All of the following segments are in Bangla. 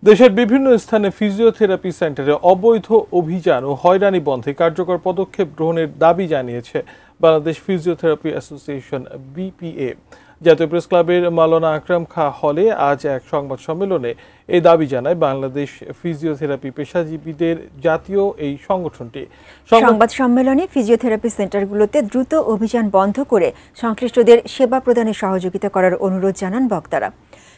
দেশের বিভিন্ন স্থানে ফিজিওথেরাপি সেন্টারে অবৈধ অভিযান ও হয়রানি বন্ধে কার্যকর পদক্ষেপ গ্রহণের দাবি জানিয়েছে বাংলাদেশ ফিজিওথেরাপি অ্যাসোসিয়েশন বিপিএ। জাতীয় প্রেস ক্লাবের মাওলানা আকরাম খাঁ হলে আজ এক সংবাদ সম্মেলনে এই দাবি জানায় বাংলাদেশ ফিজিওথেরাপি পেশাজীবীদের জাতীয় এই সংগঠনটি। সংবাদ সম্মেলনে ফিজিওথেরাপি সেন্টারগুলোতে দ্রুত অভিযান বন্ধ করে সংশ্লিষ্টদের সেবা প্রদানে সহযোগিতা করার অনুরোধ জানান বক্তারা।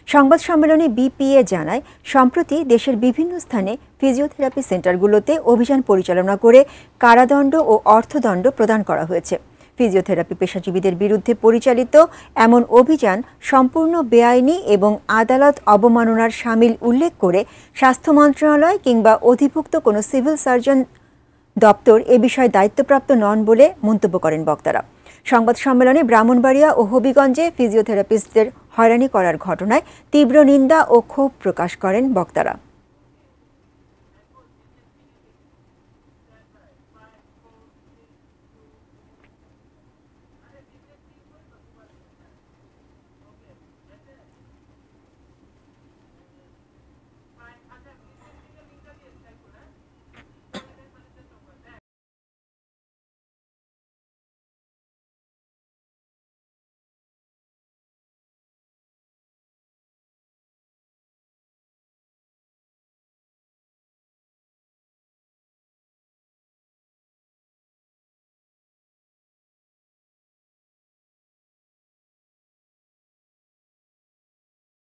সংবাদ সম্মেলনে বিপিএ জানায়, সম্প্রতি দেশের বিভিন্ন স্থানে ফিজিওথেরাপি সেন্টারগুলোতে অভিযান পরিচালনা করে কারাদণ্ড ও অর্থদণ্ড প্রদান করা হয়েছে। ফিজিওথেরাপি পেশাজীবীদের বিরুদ্ধে পরিচালিত এমন অভিযান সম্পূর্ণ বেআইনি এবং আদালত অবমাননার শামিল উল্লেখ করে স্বাস্থ্য মন্ত্রণালয় কিংবা অধিভুক্ত কোনো সিভিল সার্জন দপ্তর এ বিষয়ে দায়িত্বপ্রাপ্ত নন বলে মন্তব্য করেন বক্তারা। সংবাদ সম্মেলনে ব্রাহ্মণবাড়িয়া ও হবিগঞ্জে ফিজিওথেরাপিস্টদের হয়রানি করার ঘটনায় তীব্র নিন্দা ও ক্ষোভ প্রকাশ করেন বক্তারা।